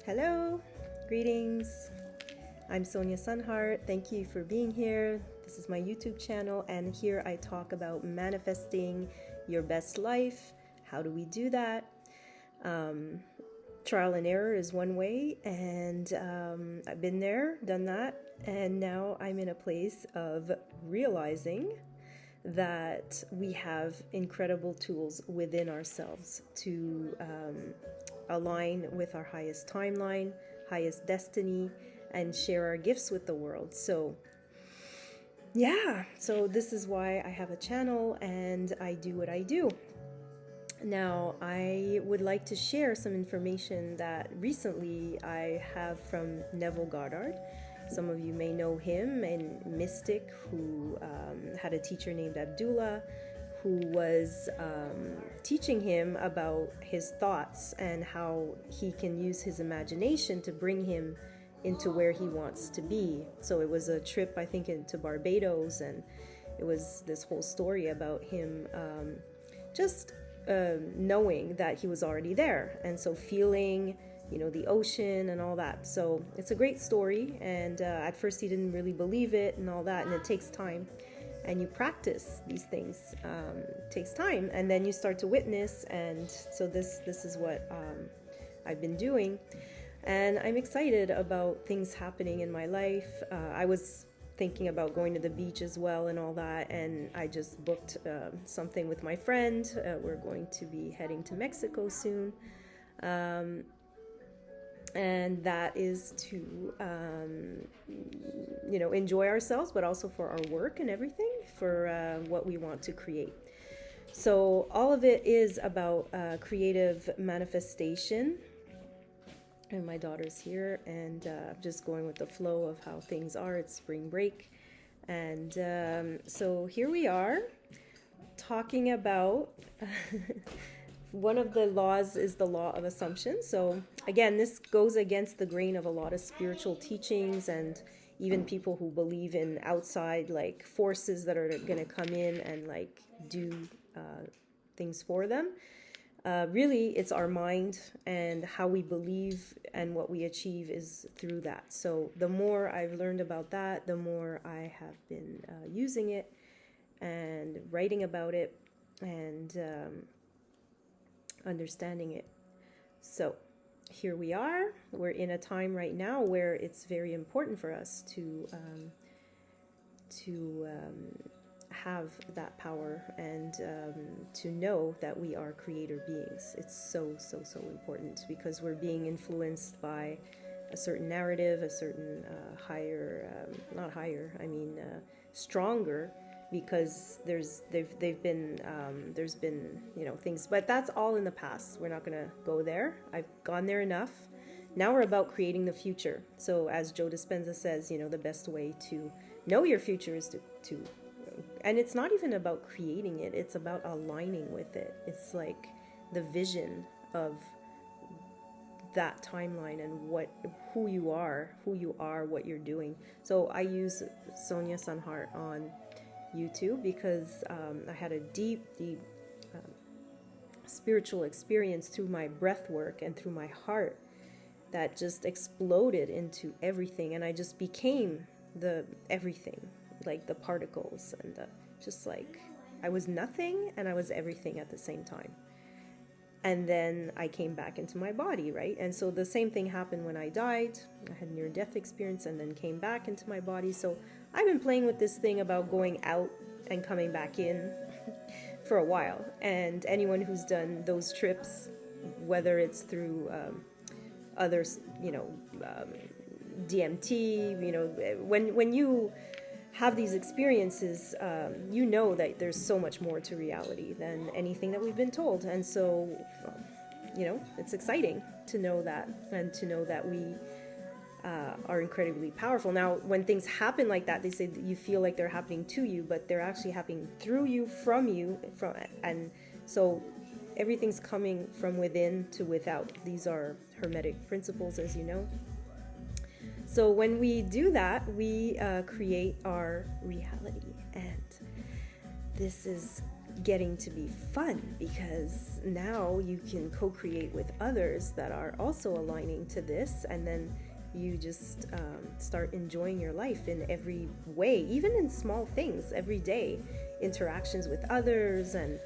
Hello, greetings. I'm Sonia Sunheart. Thank you for being here. This is my YouTube channel, and here I talk about manifesting your best life. How do we do that? Trial and error is one way, and I've been there, done that, and now I'm in a place of realizing that we have incredible tools within ourselves to align with our highest timeline, highest destiny, and share our gifts with the world. So this is why I have a channel and I do what I do. Now, I would like to share some information that recently I have from Neville Goddard. Some of you may know him, a mystic who had a teacher named Abdullah, who was teaching him about his thoughts and how he can use his imagination to bring him into where he wants to be. So it was a trip, I think, into Barbados, and it was this whole story about him knowing that he was already there, and so feeling the ocean and all that. So it's a great story, and at first he didn't really believe it and all that, and it takes time, and you practice these things. It takes time, and then you start to witness, and so this is what I've been doing, and I'm excited about things happening in my life. I was thinking about going to the beach as well and all that, and I just booked something with my friend. We're going to be heading to Mexico soon, and that is to enjoy ourselves, but also for our work and everything, for what we want to create. So all of it is about creative manifestation. And my daughter's here, and just going with the flow of how things are. It's spring break, and so here we are talking about one of the laws is the law of assumption. So again, this goes against the grain of a lot of spiritual teachings, and even people who believe in outside like forces that are going to come in and like do things for them. Really, it's our mind, and how we believe and what we achieve is through that. So the more I've learned about that, the more I have been using it and writing about it and understanding it. So here we are. We're in a time right now where it's very important for us to have that power and to know that we are creator beings. It's so important, because we're being influenced by a certain narrative, a certain stronger, because there's been things, but that's all in the past. We're not going to go there. I've gone there enough. Now we're about creating the future. So as Joe Dispenza says, the best way to know your future is to and it's not even about creating it, it's about aligning with it. It's like the vision of that timeline and who you are, what you're doing. So I use Sonia Sunheart on YouTube because I had a deep spiritual experience through my breath work and through my heart that just exploded into everything, and I just became the everything, like the particles, and just like I was nothing and I was everything at the same time. And then I came back into my body, right? And so the same thing happened when I died. I had a near-death experience and then came back into my body. So I've been playing with this thing about going out and coming back in for a while. And anyone who's done those trips, whether it's through others, DMT, when you have these experiences, that there's so much more to reality than anything that we've been told. And so, it's exciting to know that, and to know that we are incredibly powerful. Now, when things happen like that, they say that you feel like they're happening to you, but they're actually happening through you, and so everything's coming from within to without. These are Hermetic principles, as you know. So when we do that, we create our reality, and this is getting to be fun, because now you can co-create with others that are also aligning to this, and then you just start enjoying your life in every way, even in small things, every day interactions with others. And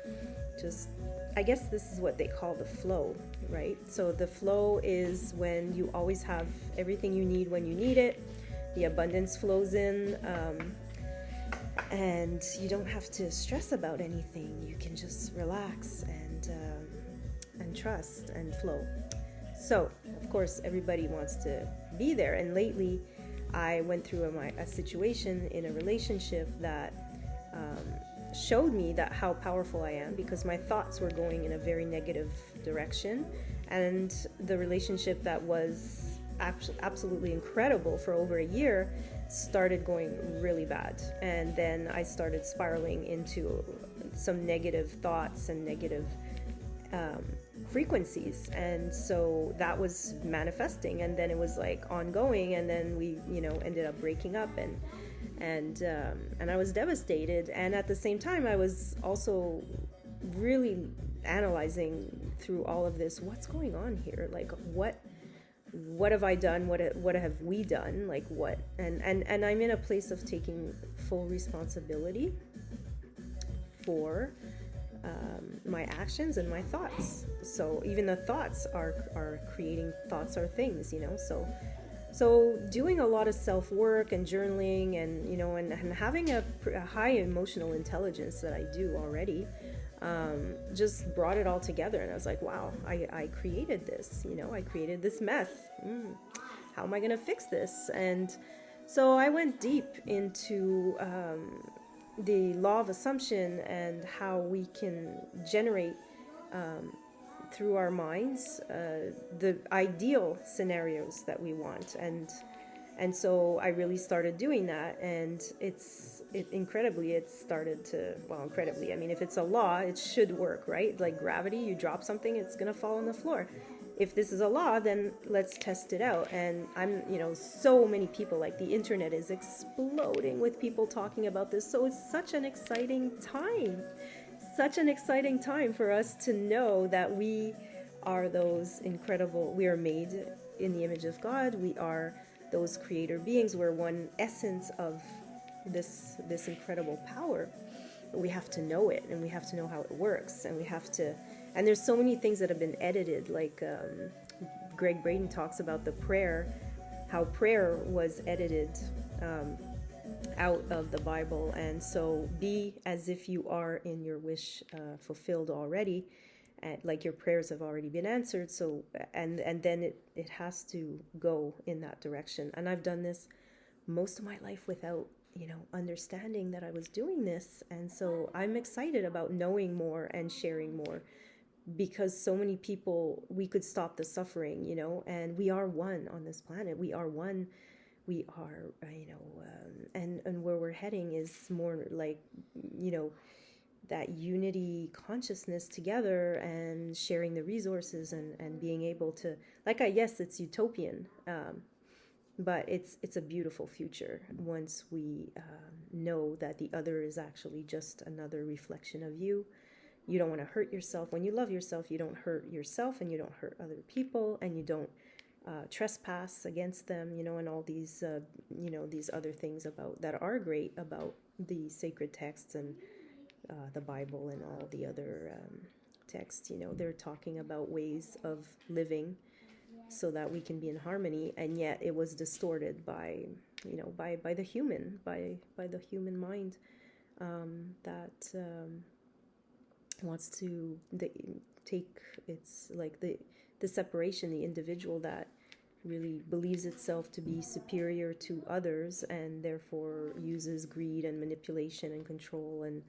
just, I guess this is what they call the flow, right? So the flow is when you always have everything you need when you need it. The abundance flows in, and you don't have to stress about anything. You can just relax and trust and flow. So, of course, everybody wants to be there. And lately, I went through a situation in a relationship that showed me that how powerful I am, because my thoughts were going in a very negative direction. And the relationship that was absolutely incredible for over a year started going really bad. And then I started spiraling into some negative thoughts and negative frequencies, and so that was manifesting, and then it was like ongoing, and then we ended up breaking up, and I was devastated. And at the same time, I was also really analyzing through all of this, what's going on here, like what have I done, what have we done, like what, and I'm in a place of taking full responsibility for my actions and my thoughts. So even the thoughts are creating, thoughts are things, so doing a lot of self-work and journaling, and and having a high emotional intelligence that I do already, just brought it all together. And I was like, wow, I created this, I created this mess. How am I gonna fix this? And so I went deep into the law of assumption and how we can generate through our minds the ideal scenarios that we want, and so I really started doing that, and it started to, well, incredibly, I mean, if it's a law, it should work, right? Like gravity, you drop something, it's gonna fall on the floor. If this is a law, then let's test it out. And I'm, so many people, like the internet is exploding with people talking about this. So it's such an exciting time for us to know that we are those incredible, we are made in the image of God. We are those creator beings. We're one essence of this incredible power. We have to know it, and we have to know how it works, and there's so many things that have been edited, like Greg Braden talks about how prayer was edited out of the Bible. And so be as if you are in your wish fulfilled already, like your prayers have already been answered. So and then it has to go in that direction. And I've done this most of my life without understanding that I was doing this. And so I'm excited about knowing more and sharing more, because so many people, we could stop the suffering, and we are one on this planet. We are one. We are, and where we're heading is more like, that unity consciousness together, and sharing the resources, and being able to, yes, it's utopian, but it's a beautiful future once we know that the other is actually just another reflection of you. You don't want to hurt yourself. When you love yourself, you don't hurt yourself, and you don't hurt other people, and you don't trespass against them, and all these, these other things that are great about the sacred texts and the Bible and all the other texts. They're talking about ways of living so that we can be in harmony, and yet it was distorted by the human mind that wants to take, it's like the separation, the individual that really believes itself to be superior to others, and therefore uses greed and manipulation and control and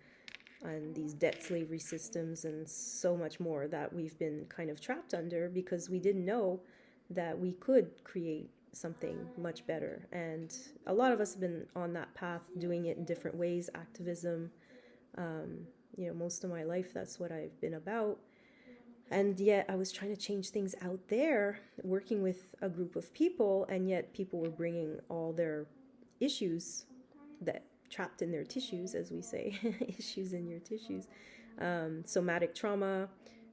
these debt slavery systems and so much more that we've been kind of trapped under, because we didn't know that we could create something much better. And a lot of us have been on that path, doing it in different ways, activism. Most of my life, that's what I've been about. And yet I was trying to change things out there, working with a group of people, and yet people were bringing all their issues that trapped in their tissues, as we say, issues in your tissues, somatic trauma,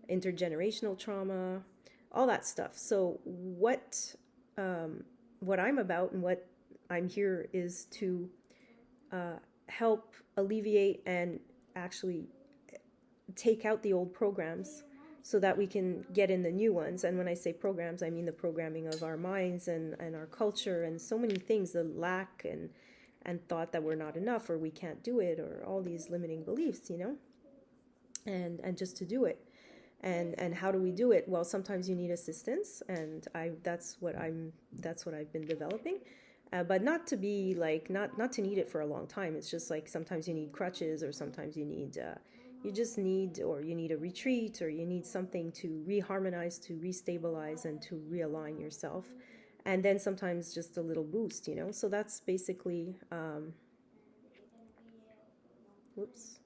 intergenerational trauma, all that stuff. So what I'm about and what I'm here is to help alleviate and actually take out the old programs so that we can get in the new ones. And when I say programs, I mean the programming of our minds and our culture and so many things, the lack and thought that we're not enough or we can't do it or all these limiting beliefs, and just to do it. And how do we do it? Well, sometimes you need assistance, and that's what I've been developing. But not to be like not to need it for a long time. It's just like sometimes you need crutches, or sometimes you need or you need a retreat, or you need something to reharmonize, to restabilize, and to realign yourself. And then sometimes just a little boost, So that's basically whoops.